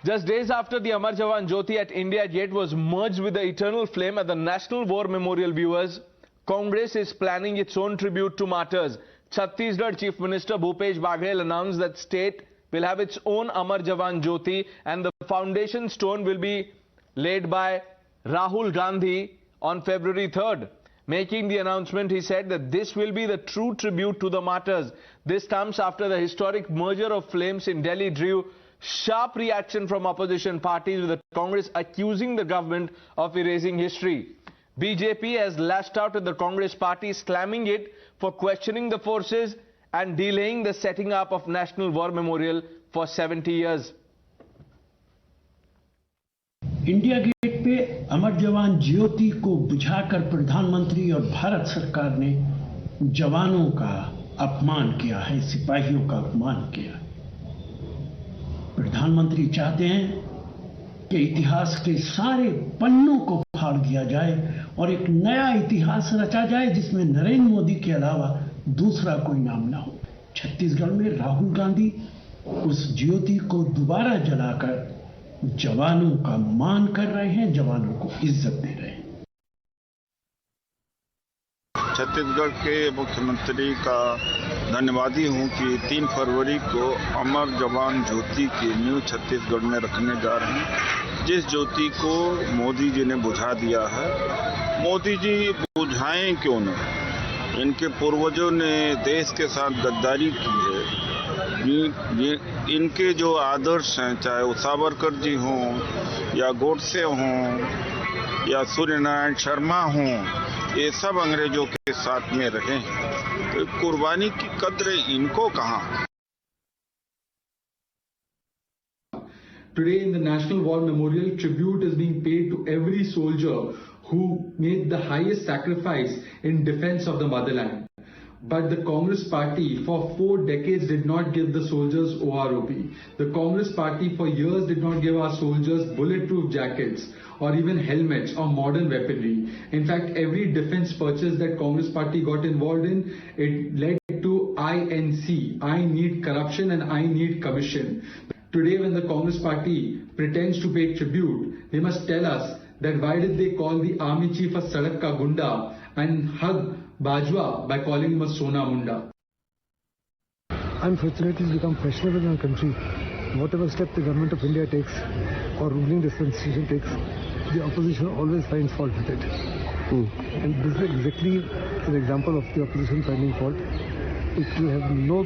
Just days after the Amar Jawan Jyoti at India Gate was merged with the eternal flame at the National War Memorial, viewers, Congress is planning its own tribute to martyrs. Chhattisgarh Chief Minister Bhupesh Baghel announced that state will have its own Amar Jawan Jyoti and the foundation stone will be laid by Rahul Gandhi on February 3rd. Making the announcement, he said that this will be the true tribute to the martyrs. This comes after the historic merger of flames in Delhi drew sharp reaction from opposition parties, with the Congress accusing the government of erasing history. BJP has lashed out at the Congress party, slamming it for questioning the forces and delaying the setting up of National War Memorial for 70 years. India Gate पे अमर जवान ज्योति को बुझाकर प्रधानमंत्री और भारत सरकार ने जवानों का अपमान किया है, सिपाहियों का अपमान किया। प्रधानमंत्री चाहते हैं कि इतिहास के सारे पन्नों को फाड़ दिया जाए और एक नया इतिहास रचा जाए जिसमें नरेंद्र मोदी के अलावा दूसरा कोई नाम ना हो। छत्तीसगढ़ में राहुल गांधी उस ज्योति को दोबारा जलाकर जवानों का मान कर रहे हैं, जवानों को इज्जत दे रहे हैं। छत्तीसगढ़ के मुख्यमंत्री का धन्यवादी हूं कि 3 फरवरी को अमर जवान ज्योति की न्यू छत्तीसगढ़ में रखने जा रहे हैं, जिस ज्योति को मोदी जी ने बुझा दिया है। मोदी जी बुझाएं क्यों नहीं? इनके पूर्वजों ने देश के साथ गद्दारी की है। इनके जो आदर्श हैं, चाहे वो सावरकर जी हों या गोडसे हों या सूर्यनारायण शर्मा हों, ये सब अंग्रेजों के साथ में रहे हैं, तो कुर्बानी की कद्र इनको कहाँ? Today in the National War Memorial, tribute is being paid to every soldier who made the highest sacrifice in defense of the motherland. But the Congress party for 4 decades did not give the soldiers OROP. The Congress party for years did not give our soldiers bulletproof jackets or even helmets or modern weaponry. In fact, every defense purchase that Congress party got involved in, it led to INC, I need corruption and I need commission. Today when the Congress party pretends to pay tribute, they must tell us that why did they call the army chief a Sadak Ka Gunda and hug Bajwa by calling him a Sona Munda. Unfortunately, it's become fashionable in our country. Whatever step the government of India takes or ruling dispensation takes, the opposition always finds fault with it. And this is exactly an example of the opposition finding fault. It will have no,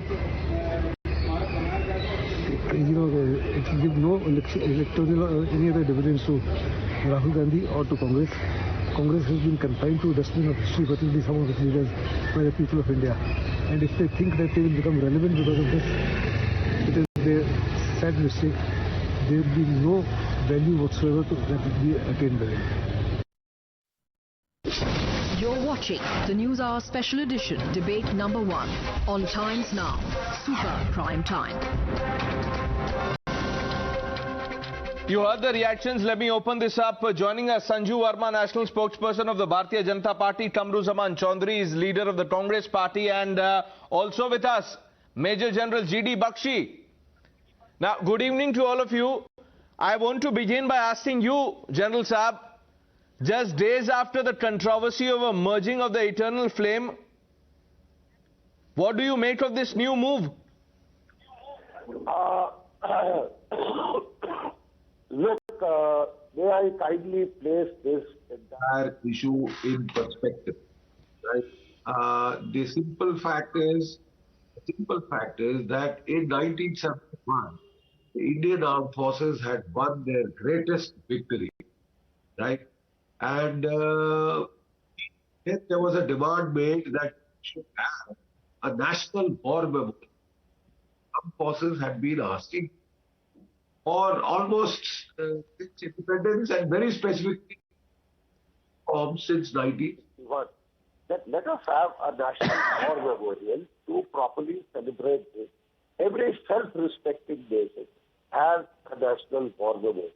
it will give no electoral or any other dividends to Rahul Gandhi or to Congress. Congress has been confined to a dustbin of history, particularly some of its leaders, by the people of India. And if they think that they will become relevant because of this, it is their sad mistake. There will be no value whatsoever that will be attained by them. You're watching the NewsHour Special Edition, Debate number 1, on Times Now, Super Prime Time. You heard the reactions. Let me open this up. Joining us, Sanju Verma, national spokesperson of the Bharatiya Janata Party. Kamruzzuman Chaudhary is leader of the Congress Party. And also with us, Major General G.D. Bakshi. Now, good evening to all of you. I want to begin by asking you, General Saab, just days after the controversy over merging of the eternal flame, what do you make of this new move? Look, may I kindly place this entire issue in perspective, right? The simple fact is that in 1971, the Indian Armed Forces had won their greatest victory, right? And there was a demand made that we should have a national war memorial. Armed Forces had been asking for almost its independence and very specifically since 1991. Let us have a national war memorial to properly celebrate this. Every self-respecting nation has a national war memorial.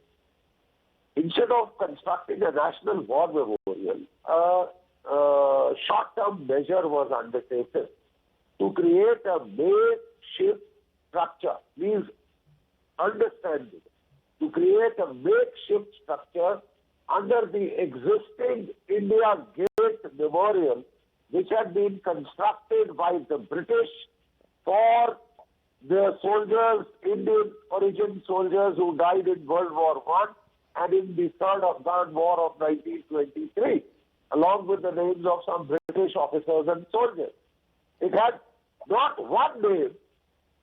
Instead of constructing a national war memorial, a short-term measure was undertaken to create a makeshift structure. Please understand this. to create a makeshift structure under the existing India Gate Memorial, which had been constructed by the British for the soldiers, Indian origin soldiers who died in World War I and in the Third Afghan War of 1923, along with the names of some British officers and soldiers. It had not one name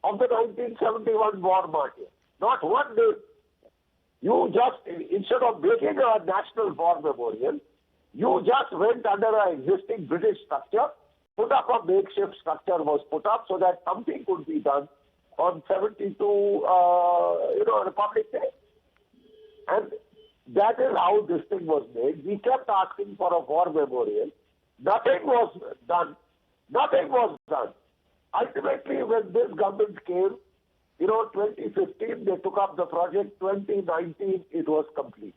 of the 1971 war martyrs, not one name. You just, instead of making a national war memorial, you just went under an existing British structure, put up a makeshift structure was put up so that something could be done on 72, Republic Day. And that is how this thing was made. We kept asking for a war memorial. Nothing was done. Nothing was done. Ultimately, when this government came, 2015, they took up the project. 2019, it was complete.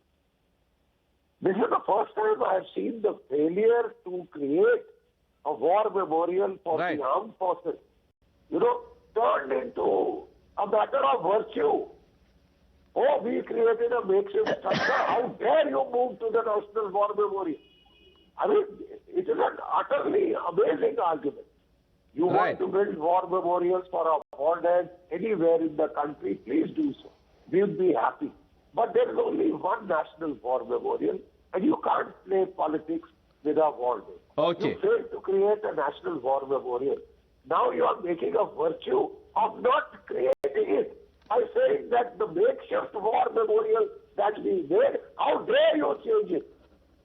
This is the first time I have seen the failure to create a war memorial for the armed forces, turned into a matter of virtue. Oh, we created a makeshift structure. How dare you move to the National War Memorial? I mean, it is an utterly amazing argument. You want to build war memorials for our war dead anywhere in the country, please do so. We will be happy. But there is only one national war memorial, and you can't play politics with our war day. Okay. You failed to create a national war memorial. Now you are making a virtue of not creating it by saying that the makeshift war memorial that we made, how dare you change it?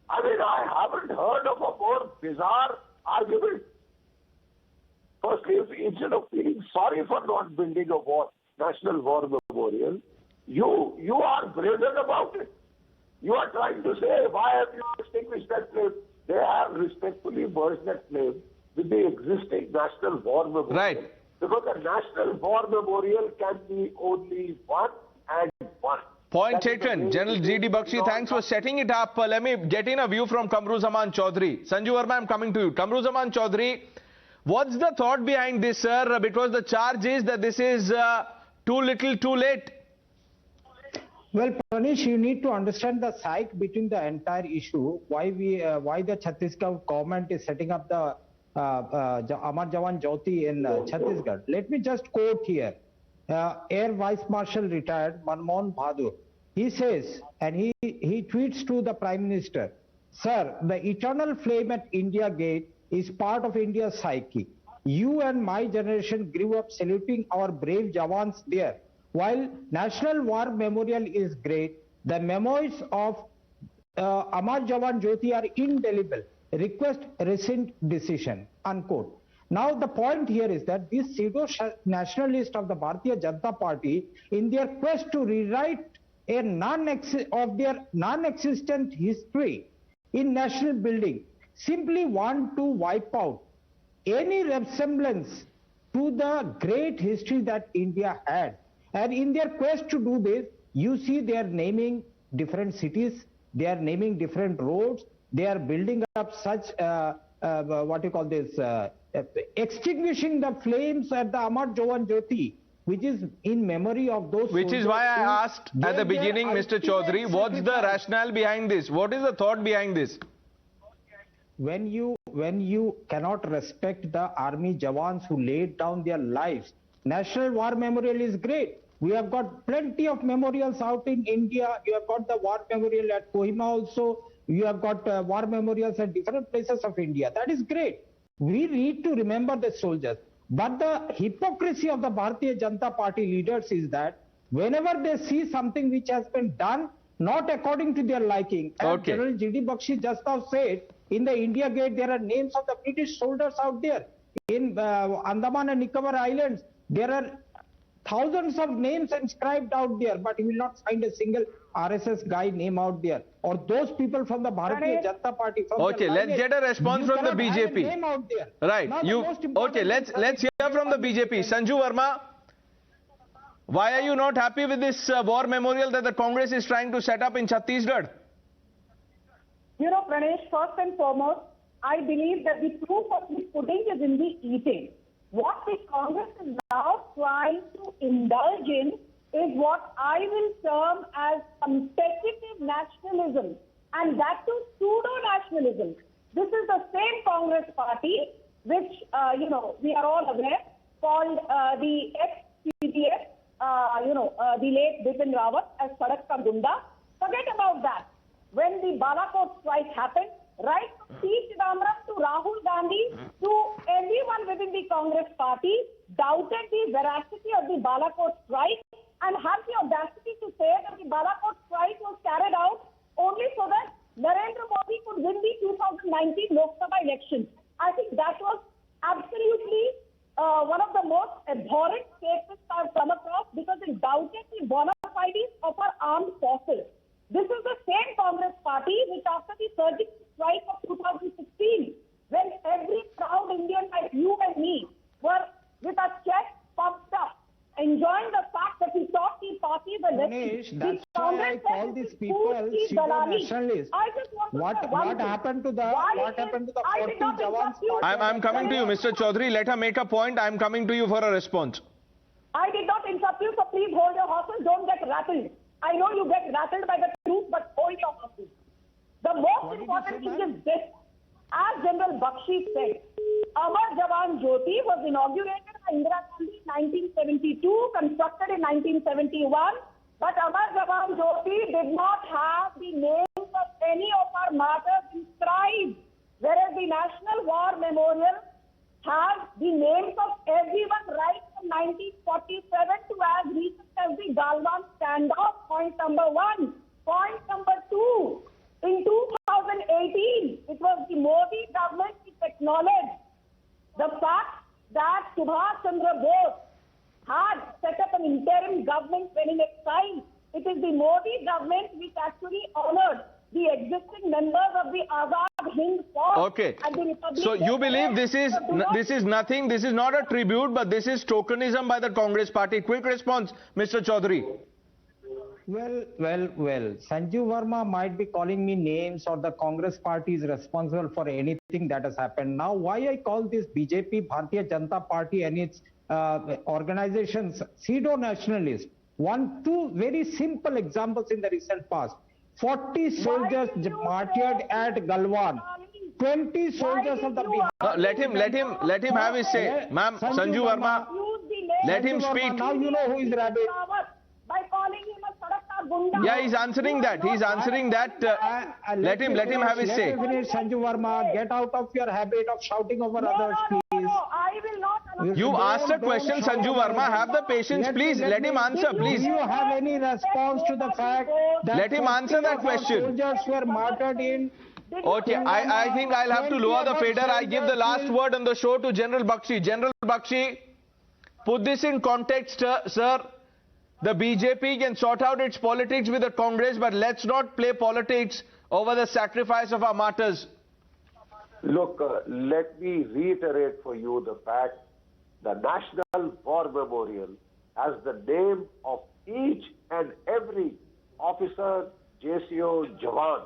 I mean, I haven't heard of a more bizarre argument. Firstly, instead of feeling sorry for not building a national war memorial, you are brazen about it. You are trying to say, why have you extinguished that flame? They have respectfully merged that flame with the existing national war memorial. Right. Because a national war memorial can be only one and one. Point taken. General G.D. Bakshi, thanks for setting it up. Let me get in a view from Kamruzzuman Chaudhary. Sanju Verma, I'm coming to you. Kamruzzuman Chaudhary, what's the thought behind this, sir? Because the charge is that this is too little, too late. Well, Pranesh, you need to understand the psyche between the entire issue. Why the Chhattisgarh government is setting up the Amar Jawan Jyoti in Chhattisgarh. Let me just quote here. Air Vice Marshal retired Manmohan Bahadur. He says, and he tweets to the Prime Minister, "Sir, the eternal flame at India Gate is part of India's psyche. You and my generation grew up saluting our brave Jawans there. While National War Memorial is great, the memoirs of Amar Jawan Jyoti are indelible. Request rescind decision," unquote. Now the point here is that these pseudo-nationalists of the Bharatiya Janata Party, in their quest to rewrite their non-existent history in national building, simply want to wipe out any resemblance to the great history that India had. And in their quest to do this, you see they are naming different cities, they are naming different roads, they are building up such, extinguishing the flames at the Amar Jawan Jyoti, which is in memory of those. Which is why I asked at the beginning, Mr. Chaudhary, what's the rationale behind this? What is the thought behind this? When you cannot respect the army Jawans who laid down their lives, National War Memorial is great. We have got plenty of memorials out in India. You have got the War Memorial at Kohima also. You have got war memorials at different places of India. That is great. We need to remember the soldiers. But the hypocrisy of the Bharatiya Janata Party leaders is that whenever they see something which has been done not according to their liking, as General G.D. Bakshi just now said, in the India Gate there are names of the British soldiers out there. In Andaman and Nicobar Islands, there are thousands of names inscribed out there, but you will not find a single RSS guy name out there, or those people from the Bharatiya Janata Party. Okay, let's get a response from the BJP. Right. Let's hear from the BJP. Sanju Verma, why are you not happy with this war memorial that the Congress is trying to set up in Chhattisgarh? Pranesh, first and foremost, I believe that the proof of the pudding is in the eating. What the Congress is now trying to indulge in is what I will term as competitive nationalism, and that too pseudo-nationalism. This is the same Congress party which, we are all aware, called the ex-CDF, the late Bipin Rawat as Sadak Ka Gunda. Forget about that. When the Balakot strike happened, right from P. Chidambaram to Rahul Gandhi to everyone within the Congress party doubted the veracity of the Balakot strike and have the audacity to say that the Balakot strike was carried out only so that Narendra Modi could win the 2019 Lok Sabha election. I think that was absolutely one of the most abhorrent statements I've come across, because it doubted the bona fides of our armed forces. This is the same Congress party which, after the surgical strike of 2016, when every proud Indian like you and me were with our chest pumped up, enjoying the fact that we thought the party was Pranesh, that's why I call these people pseudo-nationalists. What happened to the 40 Jawans? I'm coming to you, Mr. Chaudhary. Let her make a point. I'm coming to you for a response. I did not interrupt you, so please hold your horses. Don't get rattled. I know you get rattled by the truth, but hold your horses. The most important thing is this. As General Bakshi said, Amar Jawan Jyoti was inaugurated by Indira Gandhi in 1972, constructed in 1971. But Amar Jawan Jyoti did not have the names of any of our martyrs inscribed, whereas the National War Memorial has the names of everyone right from 1947 to as recent as the Galwan standoff. Point number one. Point number two. In 2018, it was the Modi government which acknowledged the fact that Subhash Chandra Bose had set up an interim government when in exile. It is the Modi government which actually honored the existing members of the Azad Hind Force. Okay. So you believe this is nothing, this is not a tribute, but this is tokenism by the Congress party. Quick response, Mr. Chaudhary. Well. Sanju Verma might be calling me names, or the Congress party is responsible for anything that has happened. Now, why I call this BJP, Bharatiya Janata Party, and its organizations pseudo-nationalist? Two very simple examples in the recent past. 40 soldiers martyred at Galwan. 20 soldiers of the Bihar. Let him have his say. Ma'am, Sanju Verma, let him speak. Now you know who is Rabbit. By calling him a Sadak Ka Gunda. Yeah, he's answering that. Let him have his say. Let me finish, Sanju Verma. Get out of your habit of shouting over others, please. No, I will not. You asked a question, Sanju Verma. Have the patience, please. Let him answer, please. Do you have any response to the fact that let him answer that question? Soldiers were martyred in? Okay, I think I'll have to lower the fader. I give the last word on the show to General Bakshi. General Bakshi, put this in context, sir. The BJP can sort out its politics with the Congress, but let's not play politics over the sacrifice of our martyrs. Look, let me reiterate for you the fact the National War Memorial has the name of each and every officer, JCO, Jawan,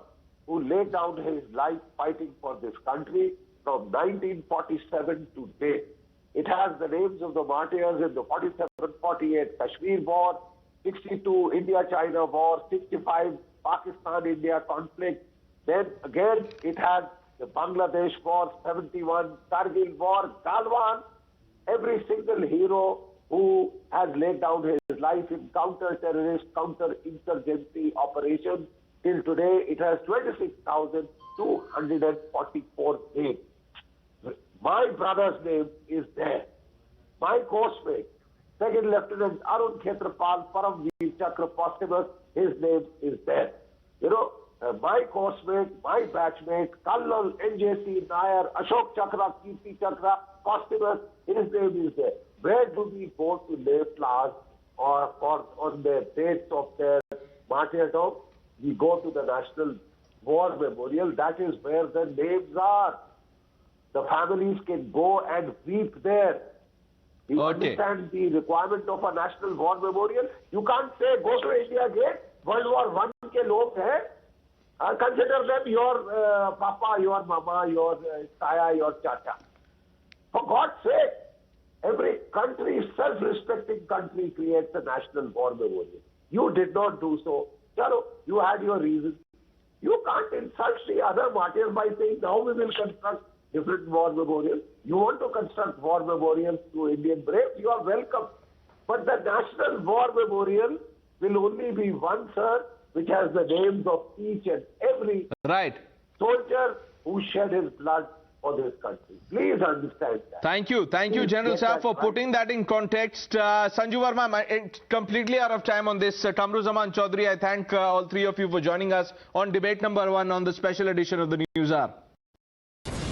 who laid down his life fighting for this country from 1947 to date. It has the names of the martyrs in the 47-48 Kashmir War, 62 India-China War, 65 Pakistan-India conflict. Then again, it has the Bangladesh War, 71 Kargil War, Galwan. Every single hero who has laid down his life in counter-terrorist, counter-insurgency operations. Till today, it has 26,244 names. My brother's name is there. My coursemate, Second Lieutenant Arun Khetrapal Paramveer Chakra posthumous, his name is there. You know, my coursemate, my batchmate, Colonel NJC Nair, Ashok Chakra, Kirti Chakra, posthumous, his name is there. Where do we go to lay flowers or on the dates of their martyrdom? We go to the National War Memorial. That is where the names are. The families can go and weep there. You understand the requirement of a National War Memorial? You can't say, go to India Gate, World War I ke log hai. Consider them your papa, your mama, your taya, your chacha. For God's sake, Every country, self-respecting country, creates a national war memorial. You did not do so. Chalo, you had your reasons. You can't insult the other martyrs by saying, now we will construct different war memorials. You want to construct war memorials to Indian braves, you are welcome. But the National War Memorial will only be one, sir, which has the names of each and every soldier who shed his blood for this country. Please understand that. Thank you, General Sir, for putting that in context. Sanju Verma, completely out of time on this. Kamruzzuman Chaudhary, I thank all three of you for joining us on debate number 1 on the special edition of the News Hour.